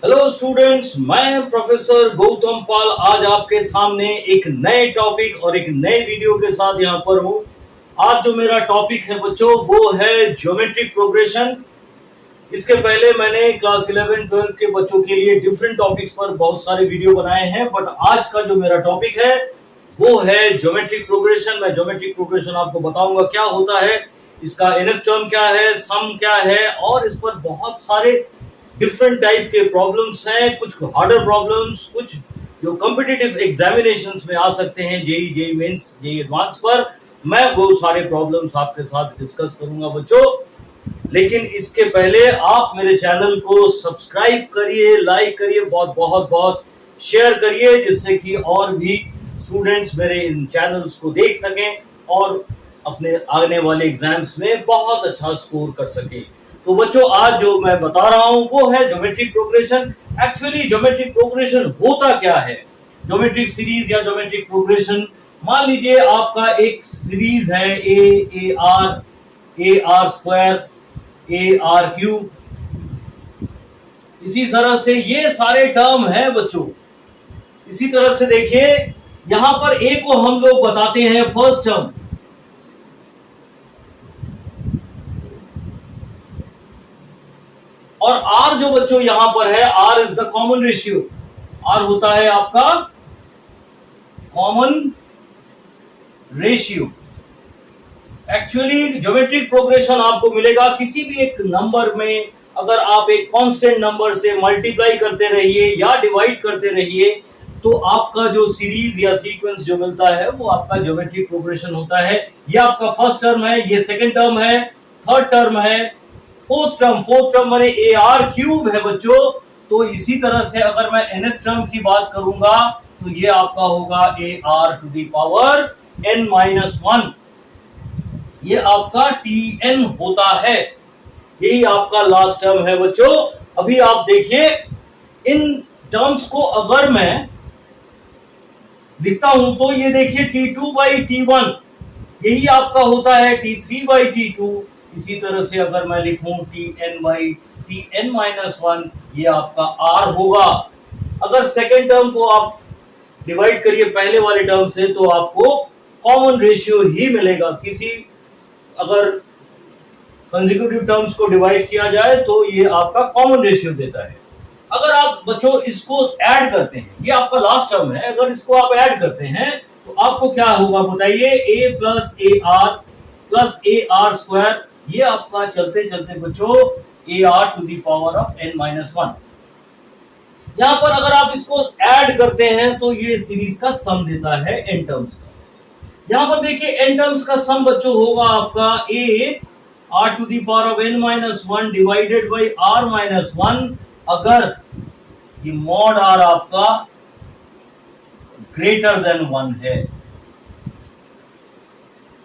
Hello students, मैं professor Gautam पाल आज आपके सामने एक नए टॉपिक और एक नए वीडियो के साथ यहाँ पर हूँ। आज जो मेरा टॉपिक है बच्चों वो है ज्योमेट्रिक प्रोग्रेशन। इसके पहले मैंने क्लास 11-12 के बच्चों के लिए डिफरेंट टॉपिक्स पर बहुत सारे वीडियो बनाए हैं, बट आज का जो मेरा टॉपिक है वो है ज्योमेट्रिक प्रोग्रेशन। मैं ज्योमेट्रिक प्रोग्रेशन आपको बताऊंगा क्या होता है, इसका nth टर्म क्या है, सम क्या है, और इस पर बहुत सारे डिफरेंट टाइप के प्रॉब्लम्स हैं, कुछ हार्डर प्रॉब्लम्स, कुछ जो कॉम्पिटिटिव एग्जामिनेशंस में आ सकते हैं, जेई मेंस, जेई एडवांस पर मैं वो सारे प्रॉब्लम्स आपके साथ डिस्कस करूंगा बच्चों। लेकिन इसके पहले आप मेरे चैनल को सब्सक्राइब करिए, लाइक करिए, बहुत बहुत बहुत शेयर करिए, जिससे कि और भी स्टूडेंट्स मेरे इन चैनल्स को देख सकें और अपने आने वाले एग्जाम्स में बहुत अच्छा स्कोर कर सकें। तो बच्चों आज जो मैं बता रहा हूं वो है geometric progression. Actually geometric progression होता क्या है? ज्योमेट्रिक सीरीज या ज्योमेट्रिक प्रोग्रेशन, मान लीजिए आपका एक सीरीज है a are square, A R cube, इसी तरह से ये सारे टर्म है बच्चों। इसी तरह से देखिए यहां पर ए को हम लोग बताते हैं फर्स्ट टर्म, और आर जो बच्चों यहां पर है, r is the common ratio. R होता है आपका common ratio. Actually geometric progression आपको मिलेगा किसी भी एक नंबर में, अगर आप एक कांस्टेंट नंबर से मल्टीप्लाई करते रहिए या डिवाइड करते रहिए तो आपका जो सीरीज या सीक्वेंस जो मिलता है वो आपका ज्योमेट्रिक प्रोग्रेशन होता है। ये आपका फर्स्ट टर्म है, ये सेकंड टर्म है, थर्ड टर्म है, फोर्थ टर्म माने ए आर क्यूब है बच्चों। तो इसी तरह से अगर मैं nth टर्म की बात करूंगा तो ये आपका होगा a r to the power n-1। ये आपका Tn होता है, यही आपका लास्ट टर्म है बच्चों। अभी आप देखिए इन टर्म्स को अगर मैं लिखता हूं तो ये देखिए T2/T1 यही आपका होता है T3/T2। इसी तरह से अगर मैं लिखूं Tn/Tn-1 ये आपका R होगा। अगर सेकेंड टर्म को आप डिवाइड करिए पहले वाले टर्म से तो आपको कॉमन रेशियो ही मिलेगा। किसी अगर कंसेक्यूटिव टर्म्स को डिवाइड किया जाए तो ये आपका कॉमन रेशियो देता है। अगर आप बच्चों इसको ऐड करते हैं, ये आपका लास्ट टर्म है, अगर इसको आप ऐड करते हैं तो आपको क्या होगा बताइए, a plus A R plus A R square, ये आपका चलते चलते बच्चों a r to the power of n-1। यहां पर अगर आप इसको ऐड करते हैं तो ये सीरीज का सम देता है n टर्म्स का। यहां पर देखिए n टर्म्स का सम बच्चों होगा आपका a r to the power of n-1 divided by r-1, अगर ये मॉड r आपका ग्रेटर देन 1 है।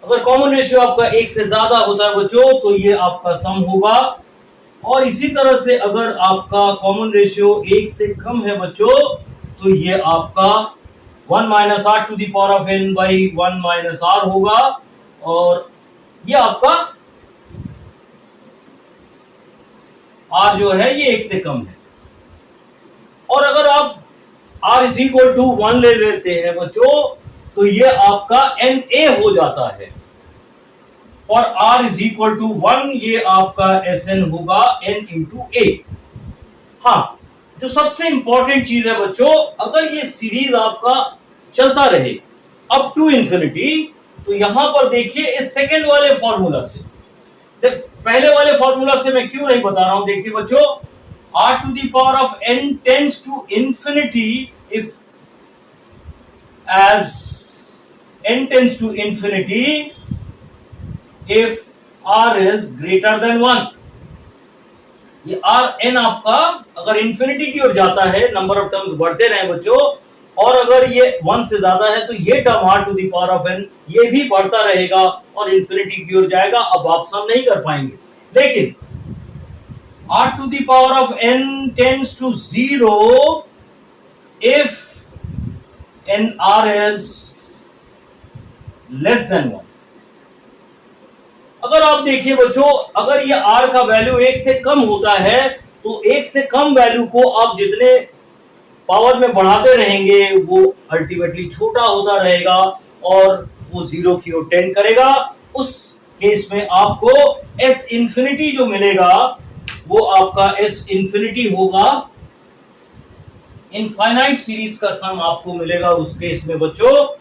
अगर कॉमन रेशियो आपका एक से ज्यादा होता है बच्चों तो ये आपका सम होगा, और इसी तरह से अगर आपका कॉमन रेशियो एक से कम है बच्चों तो ये आपका 1 minus r to the power of n by 1 minus r होगा, और ये आपका r जो है ये एक से कम है। और अगर आप r इज इक्वल टू 1 ले लेते हैं बच्चों तो ये आपका na हो जाता है। For r is equal to 1 ये आपका Sn होगा n इंटू a। हाँ, जो सबसे इंपॉर्टेंट चीज है बच्चों, अगर ये सीरीज आपका चलता रहे अप टू इंफिनिटी तो यहां पर देखिए इस सेकंड वाले फॉर्मूला से पहले वाले फॉर्मूला से मैं क्यों नहीं बता रहा हूं, देखिए बच्चों r to the power of n tends to infinity if as n tends to infinity if r is greater than 1। ये r n आपका अगर इंफिनिटी की ओर जाता है, नंबर ऑफ टर्म्स बढ़ते रहे बच्चों, और अगर ये 1 से ज्यादा है तो ये term r to the power of n ये भी बढ़ता रहेगा और इंफिनिटी की ओर जाएगा। अब आप सम नहीं कर पाएंगे, लेकिन r to the power of n tends to 0 if nr is less than 1। अगर आप देखिए बच्चों, अगर ये r का वैल्यू 1 से कम होता है तो एक से कम वैल्यू को आप जितने पावर में बढ़ाते रहेंगे वो अल्टीमेटली छोटा होता रहेगा और वो जीरो की ओर टेंड करेगा। उस केस में आपको एस इंफिनिटी जो मिलेगा वो आपका एस इंफिनिटी होगा, इनफाइनाइट सीरीज का सम आपको मिलेगा उस केस में बच्चों।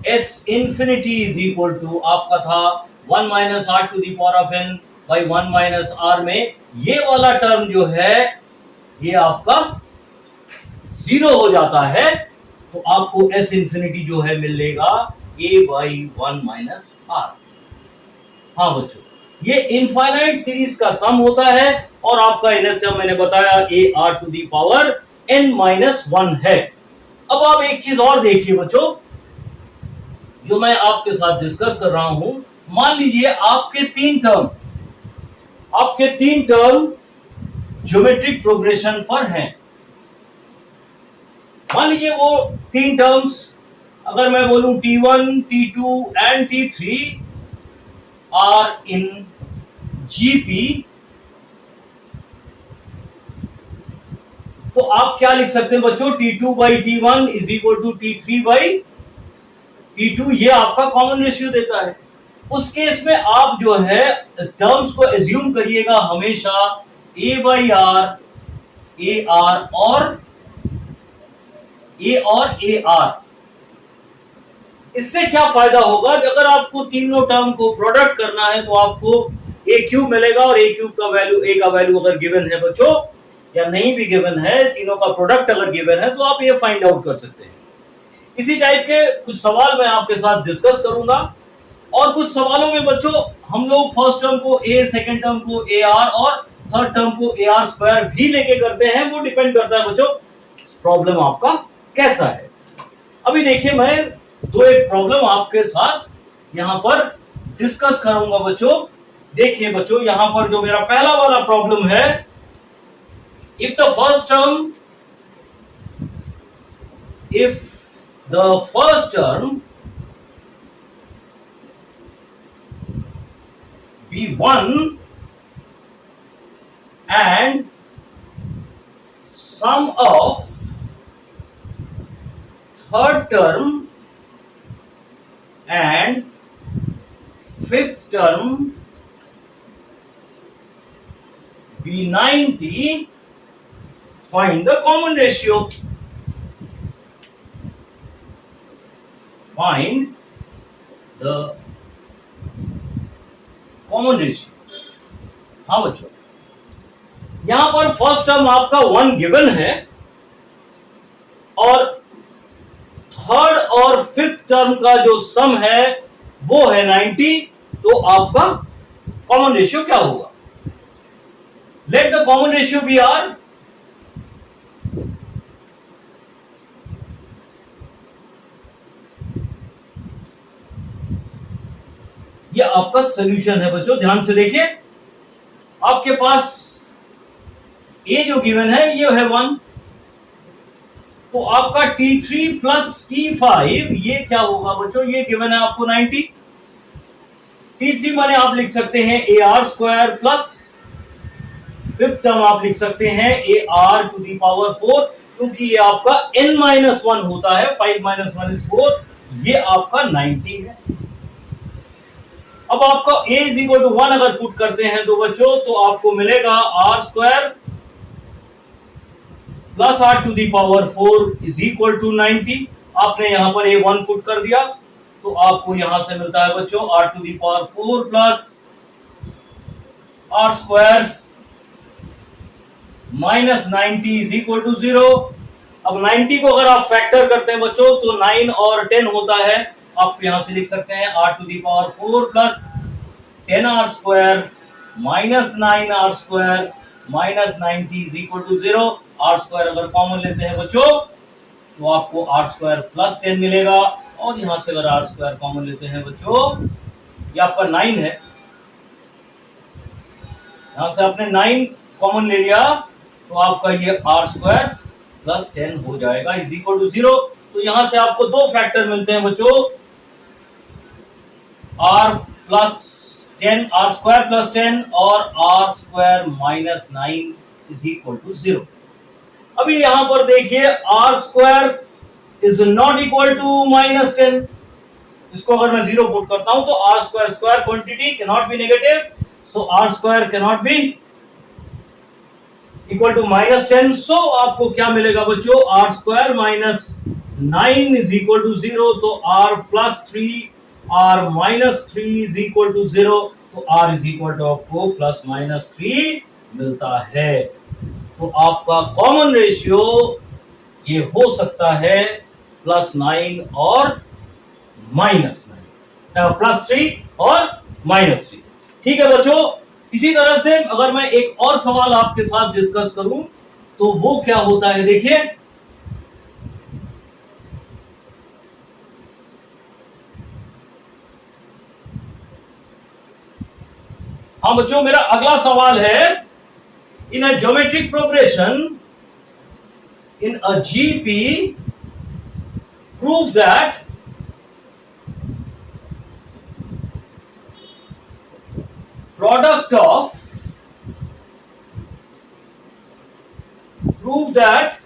S infinity is equal to आपका था 1 minus r to the power of n by 1 minus r में ये वाला टर्म जो है ये आपका जीरो हो जाता है, तो आपको एस इंफिनिटी जो है मिलेगा ए बाई 1 माइनस आर। हाँ बच्चों, ये इनफाइनाइट सीरीज का सम होता है और आपका इनर टर्म मैंने बताया a r to the power n minus 1 है। अब आप एक चीज और देखिए बच्चों, जो मैं आपके साथ डिस्कस कर रहा हूं। मान लीजिए आपके तीन टर्म ज्योमेट्रिक प्रोग्रेशन पर हैं। मान लीजिए वो तीन टर्म्स, अगर मैं बोलूं T1, T2 and T3 are in GP, तो आप क्या लिख सकते हैं बच्चों? T2 by T1 is equal to T3 by T2, ये आपका कॉमन रेशियो देता है। उस केस में आप जो है टर्म्स को एज्यूम करिएगा हमेशा A by r, a r और ए आर। इससे क्या फायदा होगा कि अगर आपको तीनों टर्म को प्रोडक्ट करना है तो आपको ए क्यूब मिलेगा, और ए क्यूब का वैल्यू, ए का वैल्यू अगर गिवन है बच्चों या नहीं भी गिवन है, तीनों का प्रोडक्ट अगर गिवन है तो आप ये फाइंड आउट कर सकते हैं। इसी टाइप के कुछ सवाल मैं आपके साथ डिस्कस करूंगा, और कुछ सवालों में बच्चों हम लोग फर्स्ट टर्म को ए, सेकंड टर्म को ए आर और थर्ड टर्म को ए आर स्क्वायर भी लेके करते हैं। वो डिपेंड करता है बच्चों प्रॉब्लम आपका कैसा है। अभी देखिए मैं एक प्रॉब्लम आपके साथ यहां पर डिस्कस करूंगा बच्चों। देखिए बच्चों, यहां पर जो मेरा पहला वाला प्रॉब्लम है, if the first term be 1 and sum of third term and fifth term be 90, find the common ratio. Find the common ratio. हाँ बच्चों, यहां पर फर्स्ट टर्म आपका 1 गिवन है और थर्ड और फिफ्थ टर्म का जो सम है वो है 90, तो आपका कॉमन रेशियो क्या होगा? Let the common ratio be r. ये आपका सॉल्यूशन है बच्चों, ध्यान से देखिए। आपके पास ए जो गिवन है ये है 1, तो आपका T3 प्लस T5 ये क्या होगा बच्चों? ये गिवन है आपको 90। T3 माने आप लिख सकते हैं a are square plus fifth term आप लिख सकते हैं a r to the power 4, क्योंकि ये आपका n-1 होता है, 5 - 1 is 4, ये आपका 90 है। अब आपको a इज इक्वल टू 1 अगर पुट करते हैं तो बच्चों तो आपको मिलेगा r square plus r to the power 4 is equal to 90। आपने यहां पर a 1 पुट कर दिया तो आपको यहां से मिलता है बच्चों r to the power 4 plus r square minus 90 is equal to 0। अब 90 को अगर आप फैक्टर करते हैं बच्चों तो 9 और 10 होता है, आप यहां से लिख सकते हैं r to the power 4 plus 10 r square minus 9 r square minus 90 is equal to 0। R square अगर कॉमन लेते हैं बच्चों तो आपको आर स्क्वायर प्लस 10 मिलेगा, और यहां से अगर आर स्क्वायर कॉमन लेते हैं बच्चों, ये आपका 9 है, यहां से आपने 9 कॉमन ले लिया तो आपका ये आर स्क्वायर प्लस 10 हो जाएगा इज इक्वल टू 0। तो यहां से आपको दो फैक्टर मिलते हैं बच्चों, r plus 10, r square plus 10 और r square minus 9 is equal to 0। अभी यहां पर देखिए r square is not equal to -10। इसको अगर मैं 0 पुट करता हूं तो r square square quantity can not be negative, so r square can not be equal to -10। So आपको क्या मिलेगा बच्चों, r square -9 is equal to 0। तो are +3 are -3 is equal to 0। तो आर इज इक्वल टू आपको +-3 मिलता है। तो आपका कॉमन रेशियो ये हो सकता है +9 और -9, +3 और -3। ठीक है बच्चों, इसी तरह से अगर मैं एक और सवाल आपके साथ डिस्कस करूं तो वो क्या होता है, देखिए हाँ बच्चों, मेरा अगला सवाल है, in a geometric progression in a GP prove that product of prove that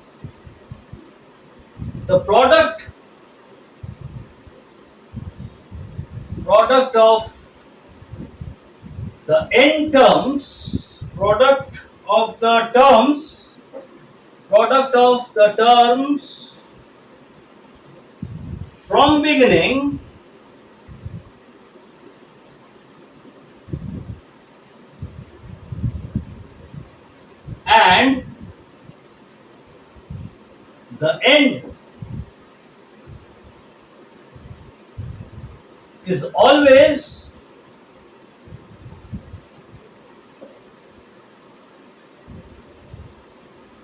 the product of the n terms product of the terms from beginning and the end is always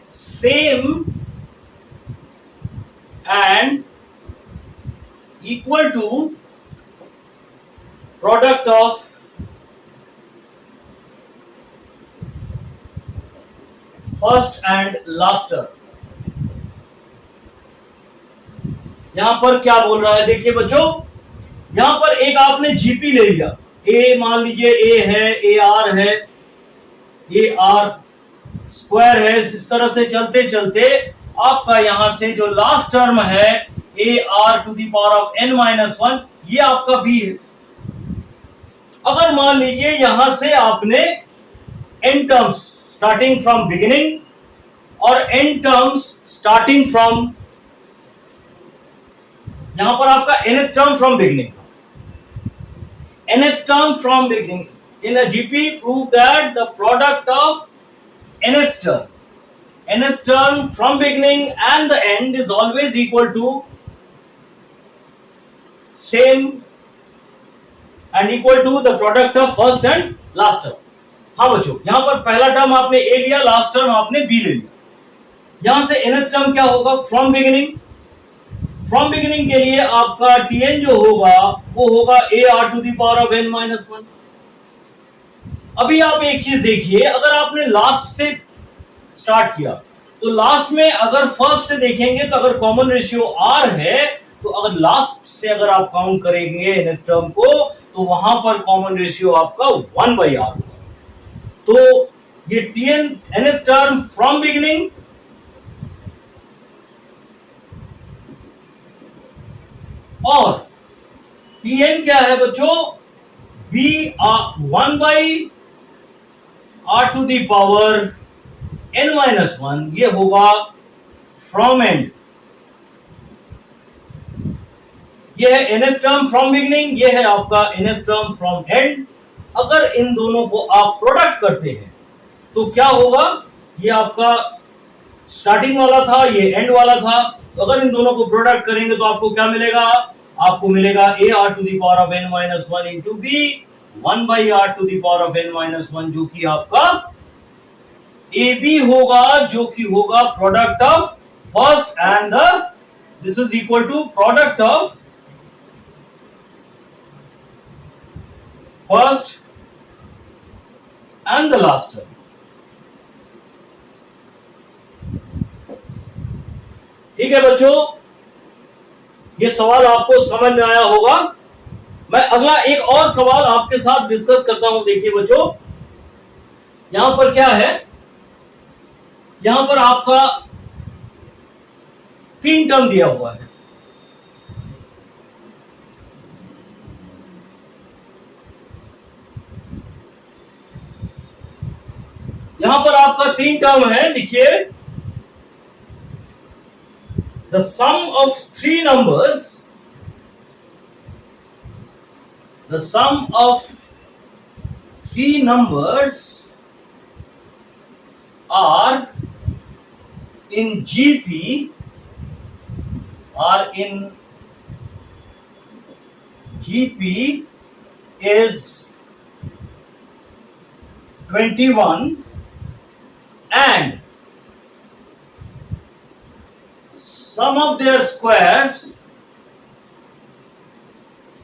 same and equal to product of first and last term. यहां पर क्या बोल रहा है, देखिए बच्चों, यहां पर एक आपने जीपी ले लिया, ए मान लीजिए ए है, ए आर है, ए आर स्क्वायर है। इस तरह से चलते चलते आपका यहां से जो लास्ट टर्म है a r to the power of n-1, ये आपका बी है। अगर मान लीजिए यहां से आपने n terms starting from beginning और n टर्म्स स्टार्टिंग फ्रॉम, यहां पर आपका nth term from beginning, nth term from beginning in a GP prove that the product of nth term from beginning and the end is always equal to same and equal to the product of first and last term। हाँ बच्चों, यहां पर पहला term आपने ए लिया, last term आपने B ले लिया। यहां से nth टर्म क्या होगा, फ्रॉम बिगिनिंग। फ्रॉम बिगिनिंग के लिए आपका Tn जो होगा वो होगा a r to the power of n-1। अभी आप एक चीज देखिए, अगर आपने लास्ट से स्टार्ट किया तो लास्ट में अगर फर्स्ट से देखेंगे तो अगर कॉमन रेशियो आर है तो अगर लास्ट से अगर आप काउंट करेंगे nth टर्म को तो वहां पर कॉमन रेशियो आपका 1/r होगा। तो ये Tn nth term from beginning और Tn क्या है बच्चों, b 1/r to the power n-1, ये होगा फ्रॉम एंड। ये है nth टर्म फ्रॉम बिगिनिंग, ये है आपका nth टर्म फ्रॉम एंड। अगर इन दोनों को आप प्रोडक्ट करते हैं तो क्या होगा, ये आपका स्टार्टिंग वाला था, ये एंड वाला था। तो अगर इन दोनों को प्रोडक्ट करेंगे तो आपको क्या मिलेगा, आपको मिलेगा a r to the power of n-1 into b 1/r to the power of n-1, जो कि आपका ए बी होगा, जो कि होगा product of first and the, this is equal to product of first and the last term. ठीक है बच्चों, ये सवाल आपको समझ में आया होगा। मैं अगला एक और सवाल आपके साथ डिस्कस करता हूं। देखिए बच्चों, यहां पर क्या है, यहां पर आपका 3 टर्म दिया हुआ है। यहां पर आपका 3 टर्म है, लिखिए the sum of 3 numbers, the sum of 3 numbers are in GP, is 21 and sum of their squares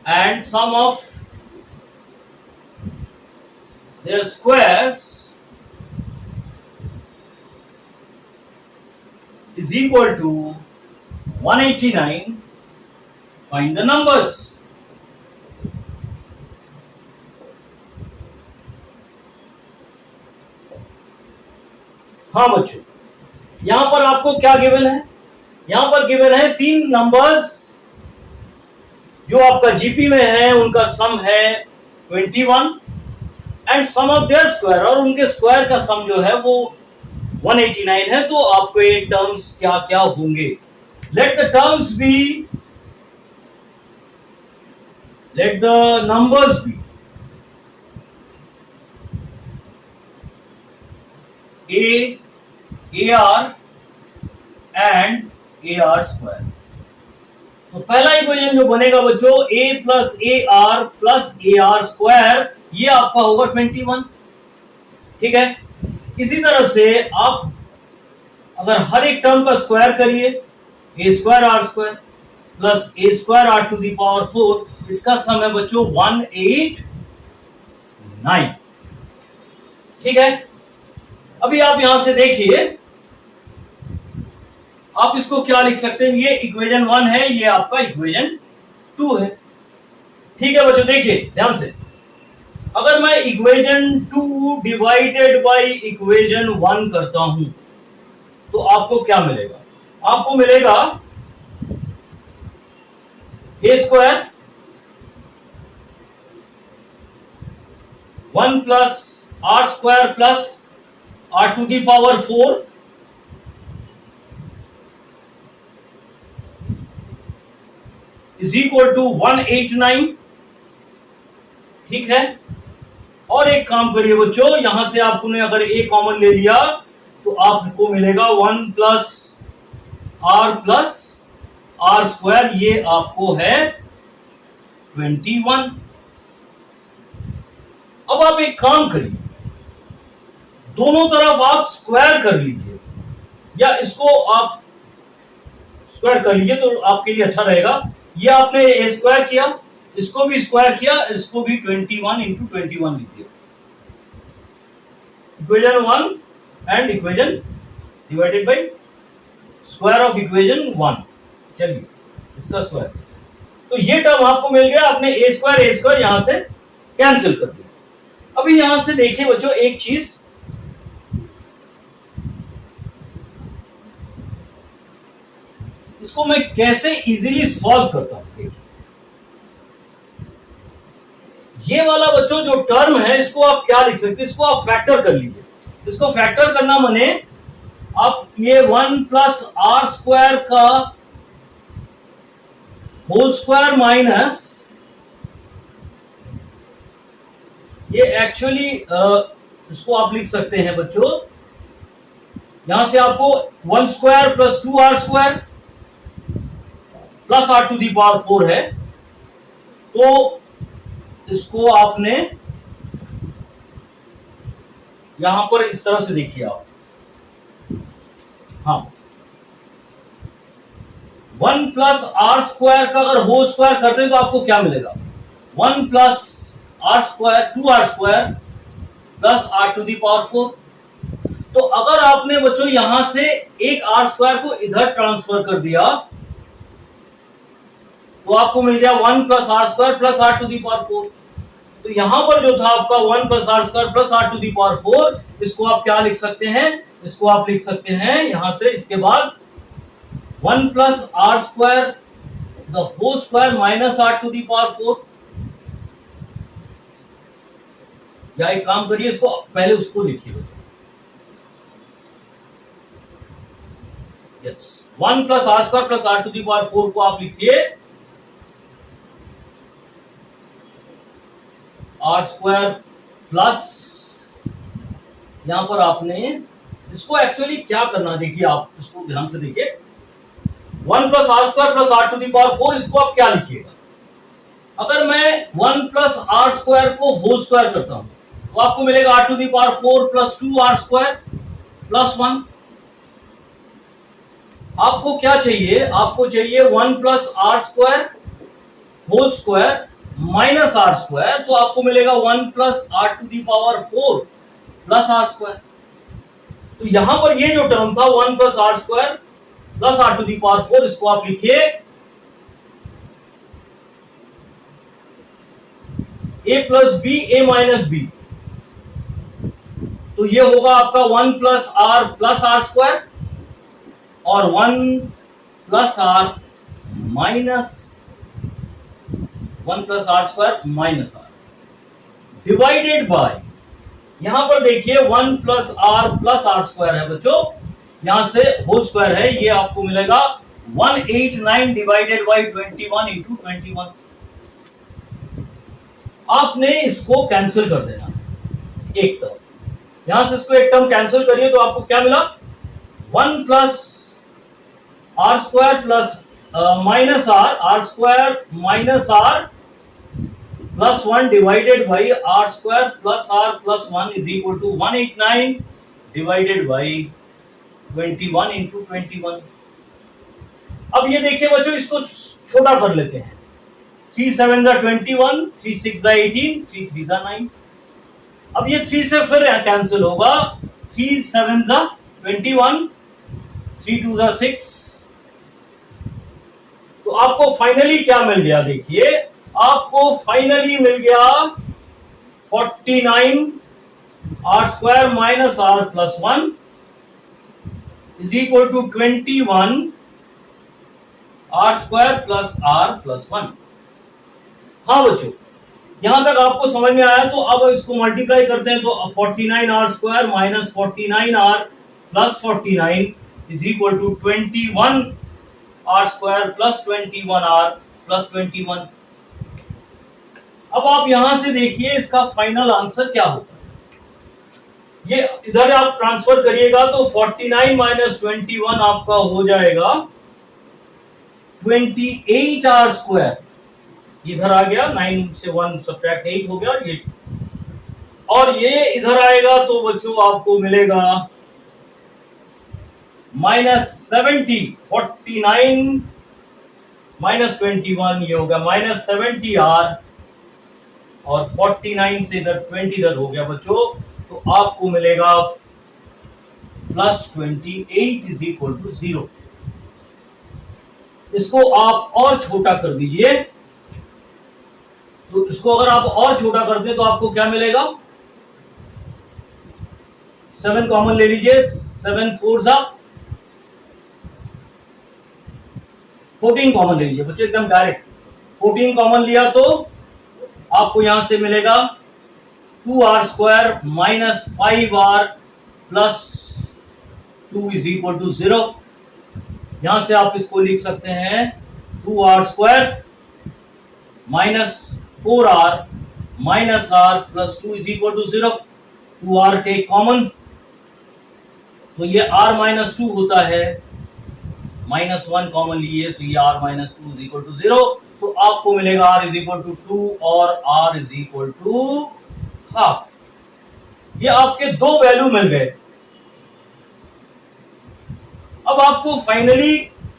and sum of their squares is equal to 189. Find the numbers. हाँ बच्चों, यहां पर आपको क्या गिवन है? यहां पर गिवन है 3 नंबर्स जो आपका जीपी में है, उनका सम है 21 and sum of their square, और उनके स्क्वायर का सम जो है वो 189 है। तो आपको ये टर्म्स क्या क्या होंगे? Let the terms be, let the numbers be AR and AR square. तो पहला इक्वेशन जो बनेगा बच्चों, A plus AR plus AR square, ये आपका होगा 21। ठीक है, इसी तरह से आप अगर हर एक टर्म का स्क्वायर करिए, A square R square plus A square R to the power 4, इसका सम है बच्चों 189। ठीक है, अभी आप यहां से देखिए, आप इसको क्या लिख सकते हैं? ये इक्वेशन 1 है, ये आपका इक्वेशन 2 है। ठीक है बच्चों, देखिए ध्यान से, अगर मैं इक्वेशन 2 डिवाइडेड बाय इक्वेशन 1 करता हूं तो आपको क्या मिलेगा? आपको मिलेगा A square 1 plus R square plus R to the power 4 is equal to 189। ठीक है, और एक काम करिए बच्चों, यहां से आपने अगर A कॉमन ले लिया तो आपको मिलेगा 1 प्लस R स्क्वायर, ये आपको है 21। अब आप एक काम करिए, दोनों तरफ आप स्क्वायर कर लीजिए, या इसको आप स्क्वायर कर लीजिए तो आपके लिए अच्छा रहेगा। ये आपने A स्क्वायर किया, इसको भी स्क्वायर किया, इसको भी 21 इंटू 21 लिखिए। Equation 1 and equation divided by square of equation 1। चलिए इसका स्क्वायर, तो ये टर्म आपको मिल गया, आपने A स्क्वायर यहां से कैंसिल कर दिया। अभी यहां से देखिए बच्चों एक चीज, इसको मैं कैसे इजीली सॉल्व करता हूं। देखिए ये वाला बच्चों जो टर्म है, इसको आप क्या लिख सकते हैं? इसको आप फैक्टर कर लीजिए। इसको फैक्टर करना माने आप ये 1 प्लस R स्क्वायर का होल स्क्वायर माइनस, ये एक्चुअली इसको आप लिख सकते हैं बच्चों, यहां से आपको 1 square plus 2R square plus R to the power 4 है, तो इसको आपने यहां पर इस तरह से देखिए आप, हाँ 1 प्लस R स्क्वायर का अगर होल स्क्वायर करते हैं तो आपको क्या मिलेगा? 1 plus R square 2R square plus R to the power 4। तो अगर आपने बच्चों यहां से एक R स्क्वायर को इधर ट्रांसफर कर दिया तो आपको मिल गया 1 plus R square plus R to the power 4। तो यहां पर जो था आपका 1 plus r square plus r to the power 4, इसको आप क्या लिख सकते हैं, इसको आप लिख सकते हैं यहां से इसके बाद 1 plus r square the whole square minus r to the power 4। या एक काम करिए, इसको पहले उसको लिखिए। Yes, 1 plus r square plus r to the power 4 को आप लिखिए आर स्क्वायर प्लस, यहां पर आपने इसको एक्चुअली क्या करना, देखिए आप इसको ध्यान से देखिए, 1 plus r square plus r to the power 4, इसको आप क्या लिखिएगा। अगर मैं 1 प्लस आर स्क्वायर को होल स्क्वायर करता हूं तो आपको मिलेगा r to the power 4 plus 2 r square plus 1। आपको क्या चाहिए, आपको चाहिए 1 plus r square whole square minus r square, तो आपको मिलेगा 1 plus r to the power 4 plus r square. तो यहां पर ये जो टर्म था 1 plus r square plus r to the power 4, इसको आप लिखिए a plus b a minus b. तो ये होगा आपका 1 प्लस आर स्क्वायर और 1 plus r minus 1 plus r square minus r divided by, यहां पर देखिए 1 प्लस आर स्क्वायर है बच्चों, यहां से होल स्क्वायर है, ये आपको मिलेगा 189 डिवाइडेड बाय 21 इंटू 21। आपने इसको कैंसिल कर देना एक टर्म, यहां से इसको एक टर्म कैंसिल करिए तो आपको क्या मिला, 1 plus r square plus minus r square minus r plus 1 divided by r square plus r plus 1 is equal to 189 divided by 21 into 21। अब ये देखिए बच्चों, इसको छोटा कर लेते हैं, 3 7 जा 21, 3 6 जा 18, 3 3 जा 9। अब ये 3 से फिर कैंसिल होगा, 3 7 जा 21, 3 2 जा 6। तो आपको फाइनली क्या मिल गया, देखिए आपको फाइनली मिल गया 49 r square minus r plus 1 is equal to 21 r square plus r plus 1। हाँ बच्चों, यहां तक आपको समझ में आया, तो अब इसको मल्टीप्लाई करते हैं, तो 49 r square minus 49 r plus 49 is equal to 21 r square plus 21 r plus 21। अब आप यहां से देखिए इसका फाइनल आंसर क्या होगा, ये इधर आप ट्रांसफर करिएगा तो 49 माइनस 21 आपका हो जाएगा 28 आर स्क्वायर, इधर आ गया 9 से 1 सब्ट्रैक्ट 8 हो गया ये, और ये इधर आएगा तो बच्चों आपको मिलेगा माइनस 70, 49 माइनस 21 ये होगा माइनस 70 आर, और 49 से इधर 20 इधर हो गया बच्चों, तो आपको मिलेगा प्लस 28 इज इक्वल टू 0। इसको आप और छोटा कर दीजिए, तो इसको अगर आप और छोटा कर दे तो आपको क्या मिलेगा, 7 कॉमन ले लीजिए, 7 4 जा 14 कॉमन ले लीजिए बच्चों, एकदम डायरेक्ट 14 कॉमन लिया तो आपको यहां से मिलेगा 2 r square minus 5 r plus 2 is equal to 0। यहां से आप इसको लिख सकते हैं 2 r square minus 4 r minus r plus 2 is equal to 0। 2 r take common, तो ये आर माइनस 2 होता है, माइनस 1 कॉमन लिए तो ये r minus 2 is equal to 0। So आपको मिलेगा आर इज इक्वल टू 2 और r is equal to half. ये आपके दो वैल्यू मिल गए। अब आपको फाइनली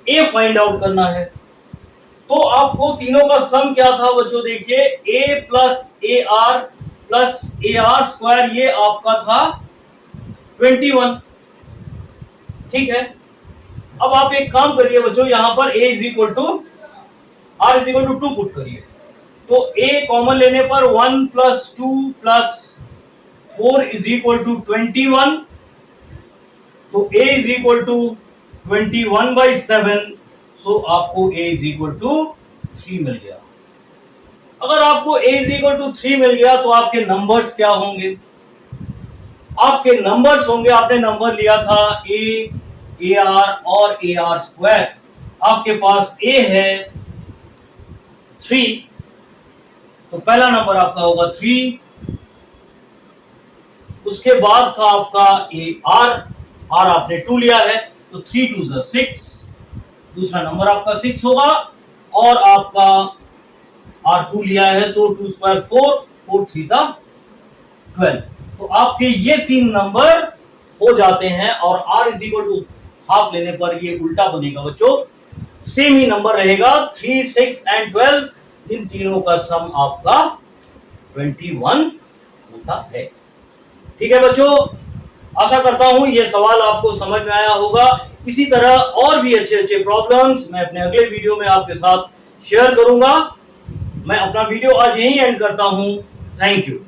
ए फाइंड आउट करना है, तो आपको तीनों का सम क्या था बच्चों, देखिए A plus A R plus A R square, ये आपका था 21, ठीक है। अब आप एक काम करिए बच्चों, यहां पर a is equal to r is equal to 2 put करिए, तो a कॉमन लेने पर 1 plus 2 plus 4 is equal to 21। तो a is equal to 21/7। So आपको a इज इक्वल टू 3 मिल गया। अगर आपको a इज इक्वल टू 3 मिल गया तो आपके नंबर्स क्या होंगे? आपके नंबर्स होंगे, आपने नंबर लिया था a, ar और ar स्क्वायर। आपके पास a है 3, तो पहला नंबर आपका होगा 3। उसके बाद था आपका ar आपने 2 लिया है, तो 3 2 is 6। दूसरा नंबर आपका 6 होगा, और आपका r2 लिया है तो 2 स्क्वायर 4, 4 3 is 12। तो आपके ये 3 नंबर हो जाते हैं, और r is equal to half लेने पर ये उल्टा बनेगा बच्चों। सेम ही नंबर रहेगा, 3 6 एंड 12, इन तीनों का सम आपका 21 होता है। ठीक है बच्चों, आशा करता हूं ये सवाल आपको समझ में आया होगा। इसी तरह और भी अच्छे अच्छे प्रॉब्लम्स मैं अपने अगले वीडियो में आपके साथ शेयर करूंगा। मैं अपना वीडियो आज यहीं एंड करता हूं। Thank you.